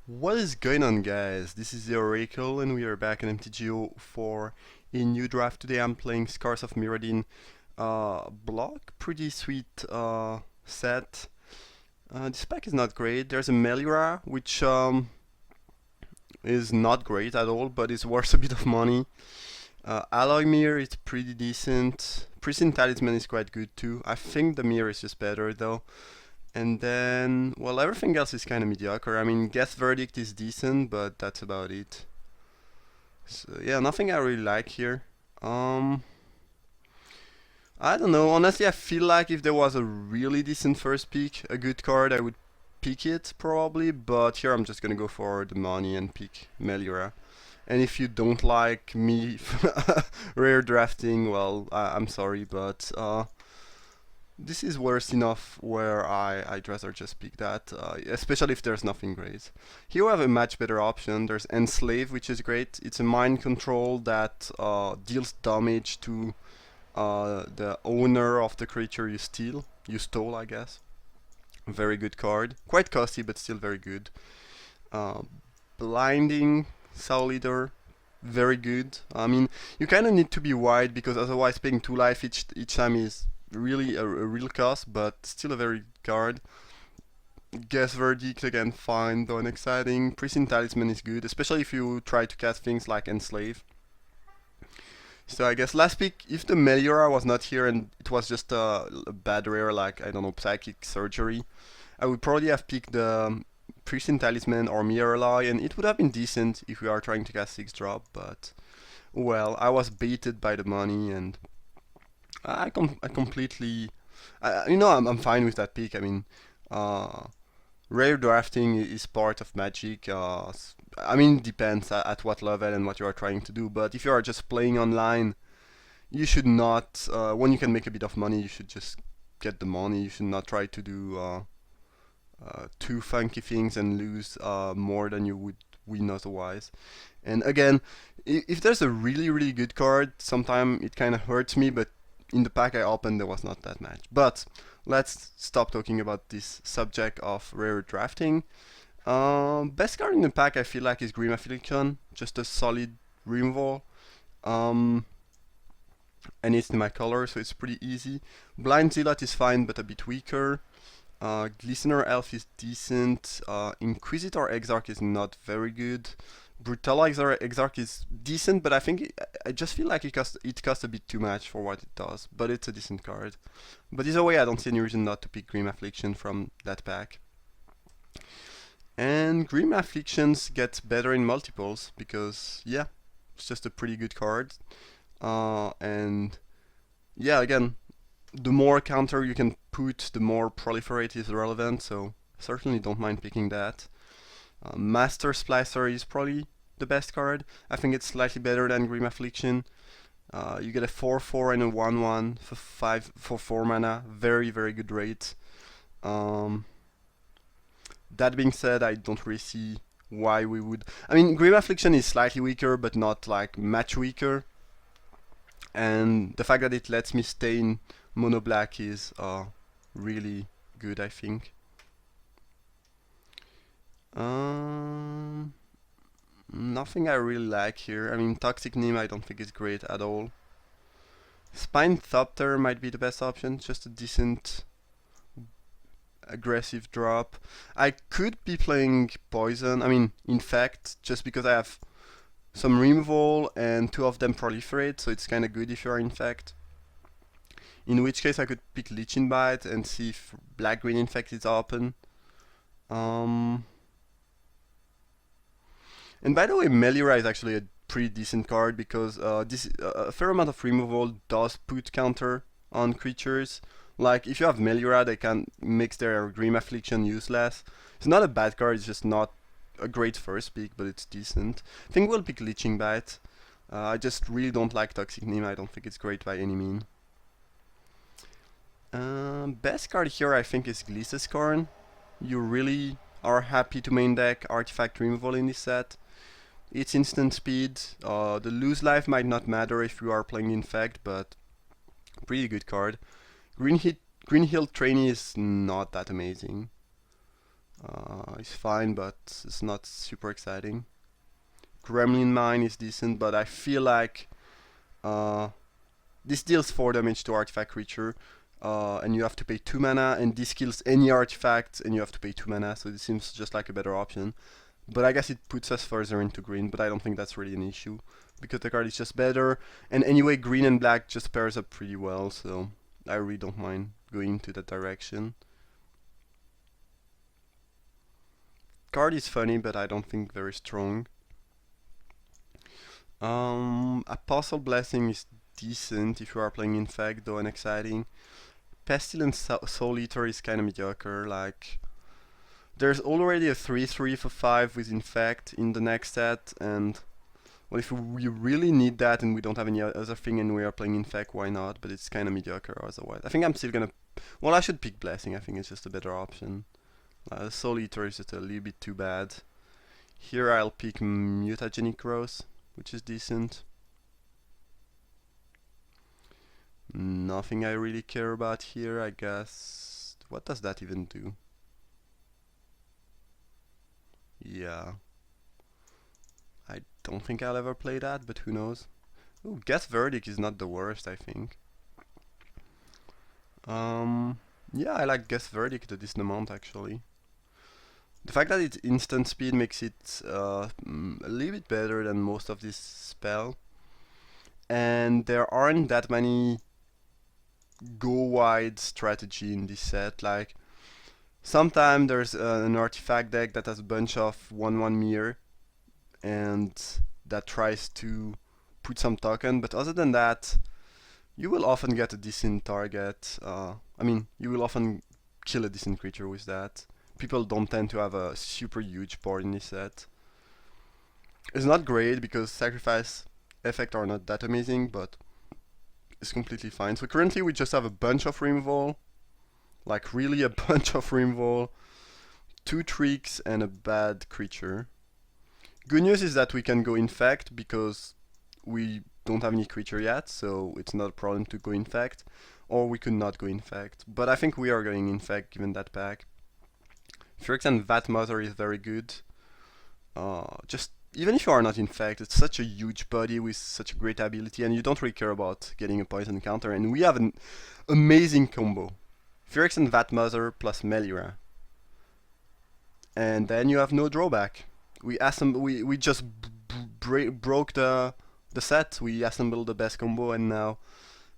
What is going on, guys? This is the Oracle and we are back in MTGO for a new draft. Today I'm playing Scars of Mirrodin block. Pretty sweet set. This pack is not great. There's a Meliora, which is not great at all, but is worth a bit of money. Alloy Mirror is pretty decent. Pristine Talisman is quite good too. I think the Mirror is just better though. And then, well, everything else is kind of mediocre. I mean, Guess Verdict is decent, but that's about it. So yeah, nothing I really like here. Um, I don't know. Honestly, I feel like if there was a really decent first pick, a good card, I would pick it probably. But here I'm just gonna go for the money and pick Meliora. And if you don't like me rare drafting, well, I'm sorry, but this is worse enough where I'd rather just pick that, especially if there's nothing great. Here we have a much better option. There's Enslave, which is great. It's a mind control that deals damage to the owner of the creature you stole, I guess. Very good card. Quite costly, but still very good. Uh, Blinding Soul Leader, very good. I mean, you kind of need to be wide because otherwise paying 2 life each time is really a real cost, but still a very good card. Guess Verdict again, fine, though unexciting. Pristine Talisman is good, especially if you try to cast things like Enslave. So I guess last pick, if the Meliora was not here and it was just a bad rare like, I don't know, Psychic Surgery, I would probably have picked the Pristine Talisman or Mirror Ally, and it would have been decent if we are trying to cast 6 drop, but well, I was baited by the money and I completely, I'm fine with that pick. I mean, uh, rare drafting is part of Magic. I mean, it depends at what level and what you are trying to do. But if you are just playing online, you should not. When you can make a bit of money, you should just get the money. You should not try to do too funky things and lose more than you would win otherwise. And again, if there's a really good card, sometimes it kind of hurts me, but in the pack I opened there was not that much. But let's stop talking about this subject of rare drafting. Best card in the pack I feel like is Grim Affliction, just a solid removal. Um, and it's in my color, so it's pretty easy. Blind Zealot is fine, but a bit weaker. Glistener Elf is decent. Inquisitor Exarch is not very good. Brutalizer Exarch is decent, but I just feel like it costs a bit too much for what it does. But it's a decent card. But either way, I don't see any reason not to pick Grim Affliction from that pack. And Grim Afflictions gets better in multiples because yeah, it's just a pretty good card. And yeah, again, the more counter you can put, the more proliferate is relevant, so certainly don't mind picking that. Master Splicer is probably the best card. I think it's slightly better than Grim Affliction. You get a 4/4 and a 1/1 for 4 mana. Very good rate. That being said, I don't really see why we would. I mean, Grim Affliction is slightly weaker, but not like much weaker. And the fact that it lets me stay in mono black is really good, I think. Nothing I really like here. I mean, Toxic Neem I don't think is great at all. Spine Thopter might be the best option, just a decent aggressive drop. I could be playing Poison, I mean Infect, just because I have some removal and 2 of them proliferate, so it's kinda good if you are Infect. In which case I could pick Lichen Bite and see if Black-Green Infect is open. And by the way, Meliora is actually a pretty decent card because a fair amount of removal does put counter on creatures. Like if you have Meliora, they can make their Grim Affliction useless. It's not a bad card, it's just not a great first pick, but it's decent. I think we'll pick Lichen Bite. I just really don't like Toxic Neem, I don't think it's great by any mean. Best card here I think is Glisescorn. You really are happy to main deck artifact removal in this set. It's instant speed. The lose life might not matter if you are playing Infect, but pretty good card. Green Hill Trainee is not that amazing. is fine, but it's not super exciting. Gremlin Mine is decent, but I feel like this deals 4 damage to artifact creature, and you have to pay 2 mana, and this kills any artifact, and you have to pay 2 mana, so this seems just like a better option. But I guess it puts us further into green, but I don't think that's really an issue, because the card is just better, and anyway green and black just pairs up pretty well, so I really don't mind going into that direction. Card is funny, but I don't think very strong. Apostle Blessing is decent if you are playing Infect, though unexciting. Pestilence Soul Eater is kinda mediocre, like... There's already a 3/3 for 5 with Infect in the next set, and... Well, if we really need that and we don't have any other thing and we are playing Infect, why not? But it's kinda mediocre otherwise. I think I'm still gonna... Well, I should pick Blessing, I think it's just a better option. Soul Eater is just a little bit too bad. Here I'll pick Mutagenic Growth, which is decent. Nothing I really care about here, I guess. What does that even do? Yeah. I don't think I'll ever play that, but who knows. Ooh, Guess Verdict is not the worst, I think. Yeah, I like Guess Verdict a decent amount, actually. The fact that it's instant speed makes it a little bit better than most of this spell. And there aren't that many go wide strategy in this set. Like, sometimes there's an artifact deck that has a bunch of 1/1 mirror and that tries to put some token, but other than that, you will often get a decent target. I mean, you will often kill a decent creature with that. People don't tend to have a super huge board in this set. It's not great because sacrifice effects are not that amazing, but it's completely fine. So currently we just have a bunch of removal, like really a bunch of removal, 2 tricks and a bad creature. Good news is that we can go Infect because we don't have any creature yet, so it's not a problem to go Infect, or we could not go Infect. But I think we are going Infect given that pack. Phyrexian Vat Mother is very good. Just even if you are not Infect, it's such a huge body with such a great ability, and you don't really care about getting a poison counter. And we have an amazing combo: Phyrexian Vat Mother plus Melira, and then you have no drawback. We just broke the set. We assembled the best combo, and now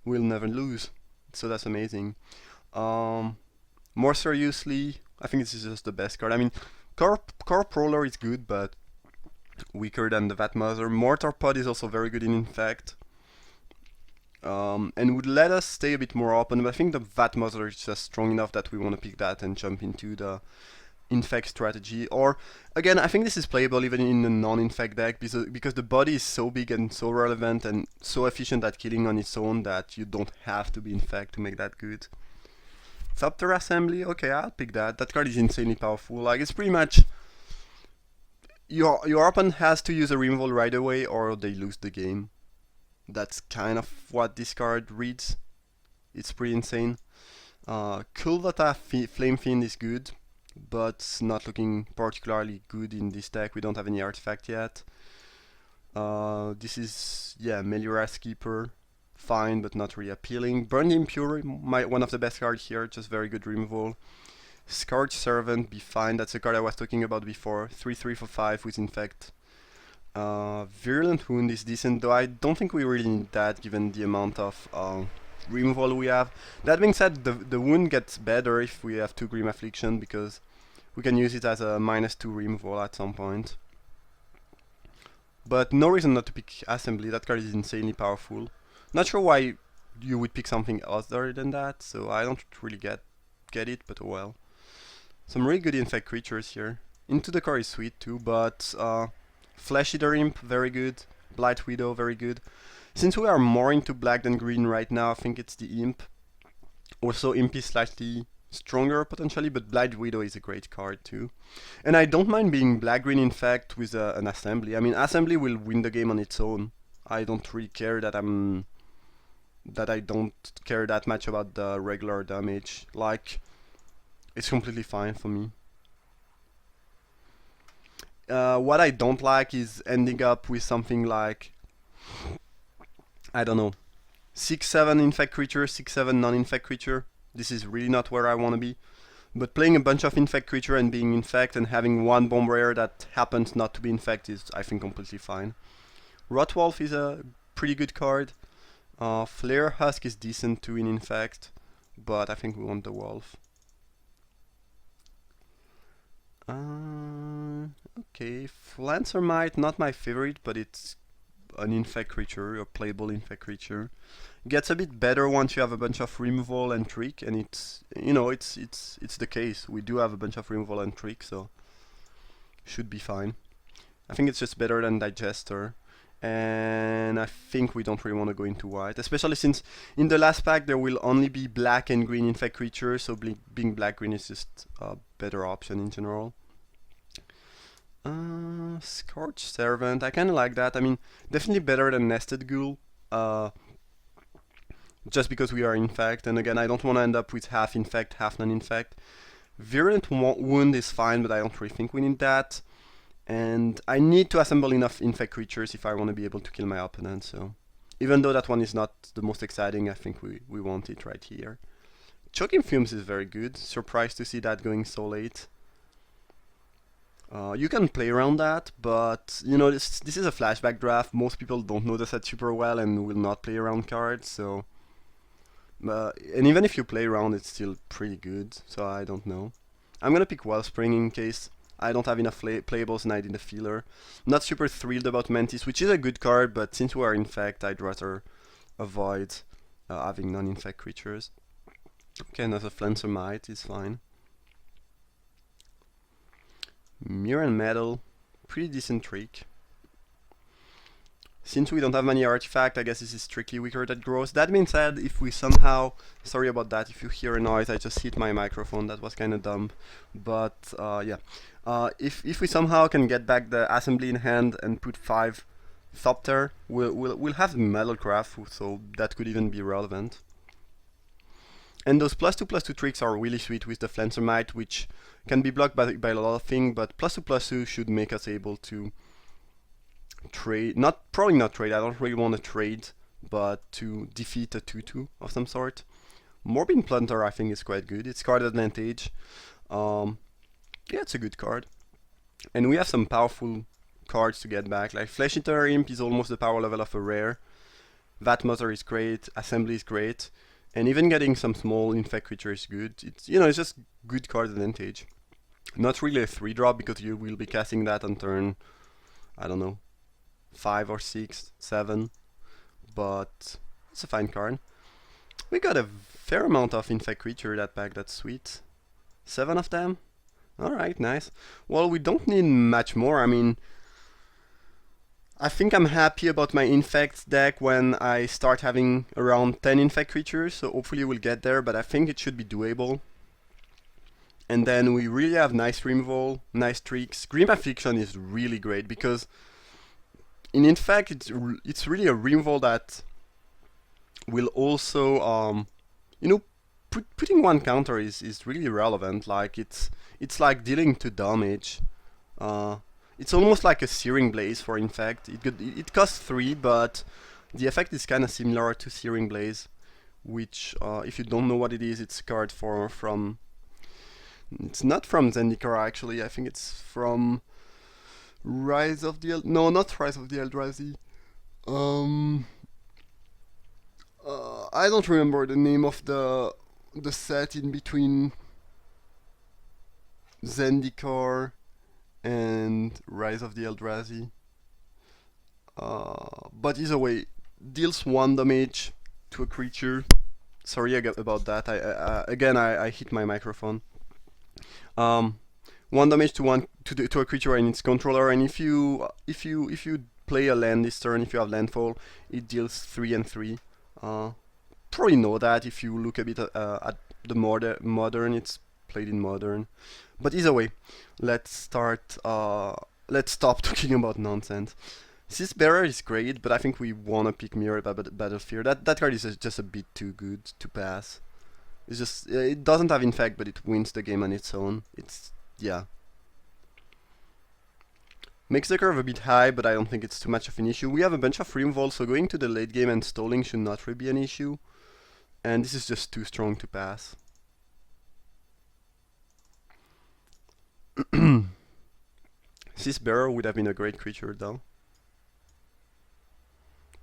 we'll never lose. So that's amazing. More seriously, I think this is just the best card. I mean, Corp Roller is good, but weaker than the Vat Mother. Mortar Pod is also very good in Infect. And would let us stay a bit more open, but I think the Vat Mother is just strong enough that we want to pick that and jump into the Infect strategy. Or, again, I think this is playable even in a non-Infect deck, because the body is so big and so relevant and so efficient at killing on its own that you don't have to be Infect to make that good. Thopter Assembly, okay, I'll pick that. That card is insanely powerful. Like, it's pretty much... Your opponent has to use a removal right away or they lose the game. That's kind of what this card reads. It's pretty insane. Kuldata Flame Fiend is good, but not looking particularly good in this deck. We don't have any artifact yet. This is, yeah, Melira's Keeper. Fine, but not really appealing. Burned Impure, one of the best cards here, just very good removal. Scourge Servant, be fine, that's the card I was talking about before. 3/3 for 5 with Infect. Virulent Wound is decent, though I don't think we really need that given the amount of removal we have. That being said, the wound gets better if we have 2 Grim Affliction, because we can use it as a -2 removal at some point. But no reason not to pick Assembly, that card is insanely powerful. Not sure why you would pick something other than that, so I don't really get it, but oh well. Some really good Infect creatures here. Into the Core is sweet too, but Flesh Eater Imp, very good. Blight Widow, very good. Since we are more into black than green right now, I think it's the Imp. Also, Imp is slightly stronger potentially, but Blight Widow is a great card too. And I don't mind being black-green Infect with an Assembly. I mean, Assembly will win the game on its own. I don't really care that I don't care that much about the regular damage. Like, it's completely fine for me. What I don't like is ending up with something like, I don't know, 6-7 infect creature, 6-7 non-infect creature. This is really not where I want to be. But playing a bunch of infect creature and being infect and having one bomb rare that happens not to be infect is, I think, completely fine. Rotwolf is a pretty good card. Flare Husk is decent too in infect, but I think we want the wolf. Okay, Flancer Might, not my favorite, but it's an infect creature, a playable infect creature. Gets a bit better once you have a bunch of removal and trick, and it's, you know, it's the case. We do have a bunch of removal and trick, so should be fine. I think it's just better than Digester, and I think we don't really want to go into white, especially since in the last pack there will only be black and green infect creatures, so being black-green is just a better option in general. Scorch Servant, I kind of like that. I mean, definitely better than Nested Ghoul, just because we are infect, and again, I don't want to end up with half infect, half non-infect. Virulent Wound is fine, but I don't really think we need that. And I need to assemble enough infect creatures if I want to be able to kill my opponent, so even though that one is not the most exciting, I think we want it right here. Choking Fumes is very good. Surprised to see that going so late. You can play around that, but you know, this is a flashback draft. Most people don't know the set super well and will not play around cards, so and even if you play around, it's still pretty good, so I don't know. I'm gonna pick Wellspring in case I don't have enough playables and I need a feeler. Not super thrilled about Mantis, which is a good card, but since we are infect, I'd rather avoid having non-infect creatures. Okay, another Flancer Might is fine. Mirror and Metal, pretty decent trick. Since we don't have many artifact, I guess this is strictly weaker that grows. That being said, if we somehow, sorry about that, if you hear a noise, I just hit my microphone, that was kind of dumb. But yeah, if we somehow can get back the assembly in hand and put 5 Thopter, we'll have Metalcraft, so that could even be relevant. And those +2/+2 tricks are really sweet with the Flancer Might, which can be blocked by a lot of things, but +2/+2 should make us able to trade, probably not trade, I don't really want to trade, but to defeat a 2/2 of some sort. Morbid Plunter I think is quite good, it's card advantage. Yeah, it's a good card. And we have some powerful cards to get back, like Flesh Eater Imp is almost the power level of a rare. Vat Mother is great, Assembly is great, and even getting some small infect creature is good. It's, you know, it's just good card advantage. Not really a 3-drop because you will be casting that on turn, I don't know, 5 or 6, 7, but it's a fine card. We got a fair amount of infect creature that pack, that's sweet. 7 of them? Alright, nice. Well, we don't need much more, I mean, I think I'm happy about my infect deck when I start having around 10 infect creatures, so hopefully we'll get there, but I think it should be doable. And then we really have nice removal, nice tricks. Grim Affliction is really great because in fact it's really a removal that will also you know, putting one counter is really relevant. Like it's like dealing 2 damage. It's almost like a Searing Blaze for infect. It costs 3, but the effect is kind of similar to Searing Blaze, which if you don't know what it is, it's a card from. It's not from Zendikar actually. I think it's from Rise of the no, not Rise of the Eldrazi. I don't remember the name of the set in between Zendikar and Rise of the Eldrazi. But either way, deals 1 damage to a creature. Sorry about that. I hit my microphone. 1 damage to a creature and its controller, and if you play a land this turn, if you have landfall, it deals 3 and 3. Probably know that if you look a bit at the modern, it's played in modern. But either way, let's start. Let's stop talking about nonsense. This Bearer is great, but I think we wanna pick Mirror Battlefield. That card is just a bit too good to pass. It's just it doesn't have infect, but it wins the game on its own. It's yeah. Makes the curve a bit high, but I don't think it's too much of an issue. We have a bunch of removal, so going to the late game and stalling should not really be an issue. And this is just too strong to pass. This bearer would have been a great creature though.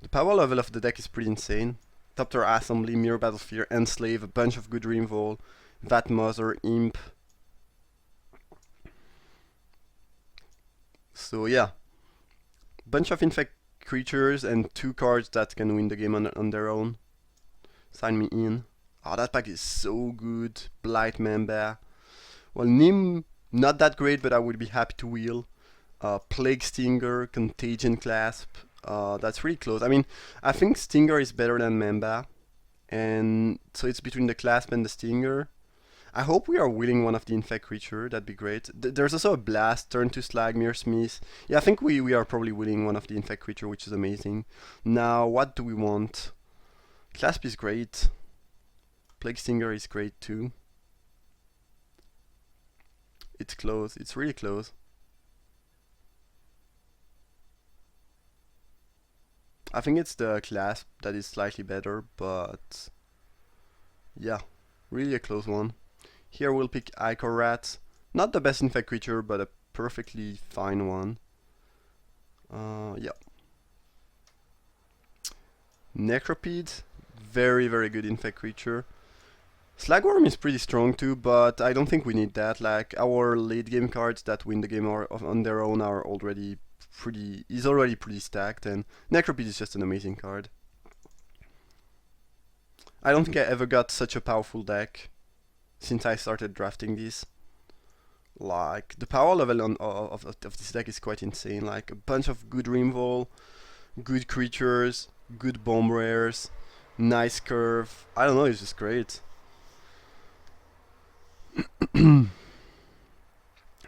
The power level of the deck is pretty insane. Top tier Assembly, Mirror Battlefield, Enslave, a bunch of good removal, Vat Mother, Imp. So yeah, bunch of infect creatures and 2 cards that can win the game on their own. Sign me in. Oh, that pack is so good. Blight Member. Well, Nim, not that great, but I would be happy to wheel. Plague Stinger, Contagion Clasp. That's really close. I mean, I think Stinger is better than Mamba. And so it's between the Clasp and the Stinger. I hope we are wheeling one of the infect creature. That'd be great. There's also a Blast, Turn to Slag, Mirror Smith. Yeah, I think we are probably wheeling one of the infect creature, which is amazing. Now, what do we want? Clasp is great. Plague Stinger is great too. It's close. It's really close. I think it's the Clasp that is slightly better, but yeah, really a close one. Here we'll pick Ichor Rat. Not the best infect creature, but a perfectly fine one. Yeah. Necropede, very good infect creature. Slagworm is pretty strong too, but I don't think we need that. Like, our late game cards that win the game on their own are already pretty stacked, and Necropede is just an amazing card. I don't think I ever got such a powerful deck since I started drafting this. Like, the power level of this deck is quite insane. Like, a bunch of good removal, good creatures, good bomb rares, nice curve. I don't know, it's just great.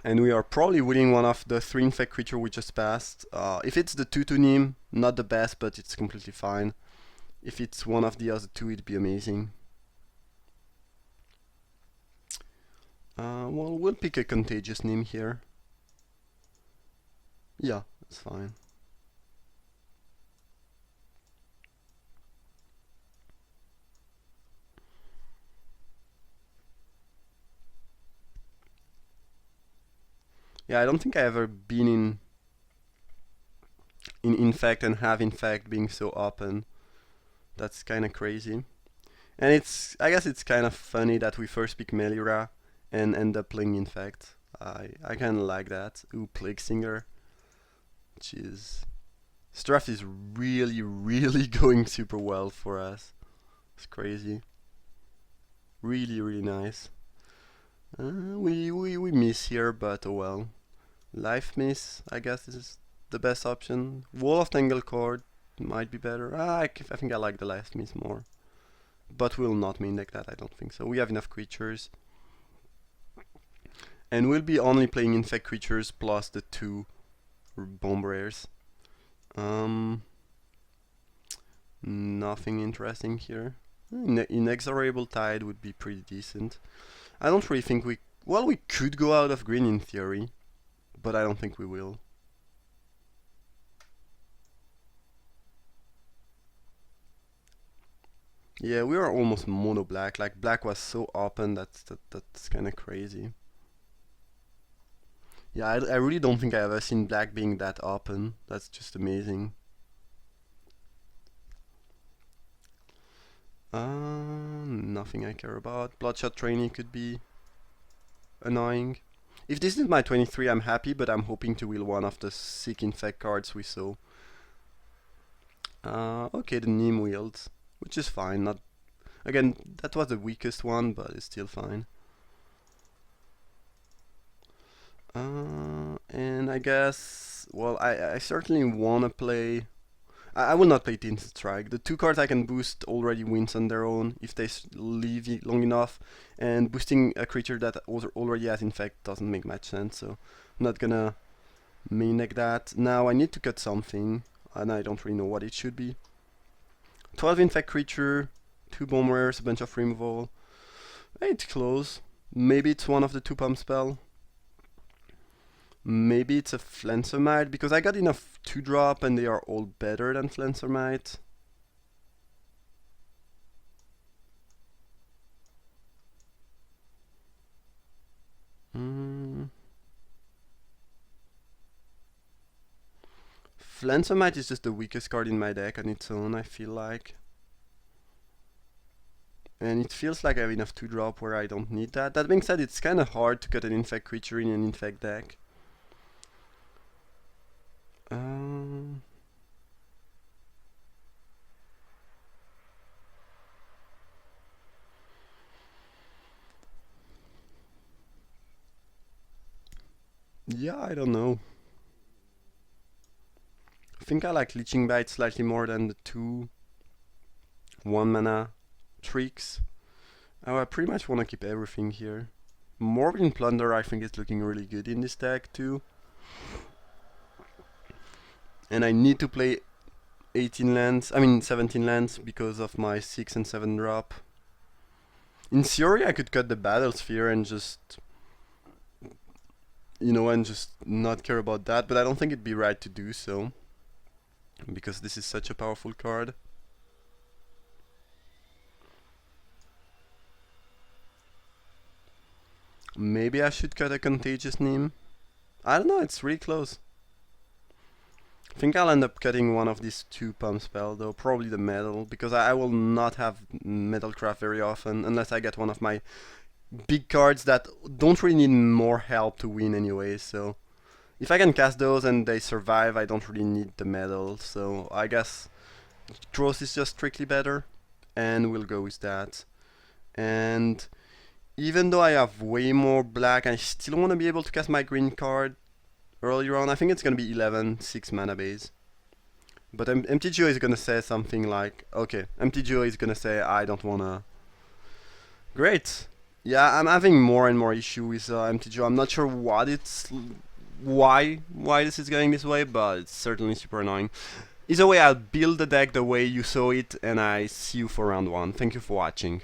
And we are probably winning one of the 3 infect creature we just passed. If it's the 2/2 Nim, not the best, but it's completely fine. If it's one of the other 2, it'd be amazing. Well, we'll pick a Contagious Nim here. Yeah, that's fine. Yeah, I don't think I ever been in Infect and have Infect being so open. That's kind of crazy. And I guess it's kind of funny that we first pick Melira and end up playing Infect. I kind of like that. Ooh, Plague Singer. Jeez. This draft is really going super well for us. It's crazy. Really nice. We miss here, but oh well. Life Miss, I guess, is the best option. Wall of Tangle Cord might be better. I think I like the Life Miss more. But we'll not main deck that, I don't think so. We have enough creatures. And we'll be only playing infect creatures plus the 2 bomb rares. Nothing interesting here. Inexorable Tide would be pretty decent. I don't really think we could go out of green in theory, but I don't think we will. Yeah, we are almost mono black. Like, black was so open that's kind of crazy. Yeah, I really don't think I've ever seen black being that open. That's just amazing. Nothing I care about. Bloodshot Trainee could be annoying. If this is my 23, I'm happy, but I'm hoping to wheel one of the sick infect cards we saw. Okay, the Nim wheeled, which is fine. Not again, that was the weakest one, but it's still fine. And I guess, well, I certainly wanna play. I will not play Tinted Strike. The 2 cards I can boost already wins on their own if they leave long enough, and boosting a creature that already has Infect doesn't make much sense, so I'm not gonna main deck that. Now I need to cut something, and I don't really know what it should be. 12 Infect creature, 2 bomb rares, a bunch of removal. It's close. Maybe it's one of the 2 pump spell. Maybe it's a Flensormite, because I got enough 2-drop and they are all better than Flensormite. Flensormite is just the weakest card in my deck on its own, I feel like. And it feels like I have enough 2-drop where I don't need that. That being said, it's kind of hard to cut an Infect creature in an Infect deck. Yeah, I don't know. I think I like Leeching Bite slightly more than the 2 1-mana tricks. Oh, I pretty much want to keep everything here. Morbid Plunder I think is looking really good in this deck too. And I need to play 17 lands because of my 6 and 7 drop. In theory I could cut the Battle Sphere and just, and just not care about that, but I don't think it'd be right to do so, because this is such a powerful card. Maybe I should cut a Contagious Neem. I don't know, it's really close. I think I'll end up cutting one of these 2 pump spell though, probably the Metal, because I will not have Metalcraft very often unless I get one of my big cards that don't really need more help to win anyway, so if I can cast those and they survive, I don't really need the Metal, so I guess Cross is just strictly better, and we'll go with that. And even though I have way more black, I still want to be able to cast my green card earlier on. I think it's gonna be 11, 6 mana base. But MTGO is gonna say something like, okay, MTGO is gonna say I don't wanna. Great. Yeah, I'm having more and more issue with MTGO. I'm not sure what why this is going this way, but it's certainly super annoying. Either way, I'll build the deck the way you saw it, and I see you for round 1. Thank you for watching.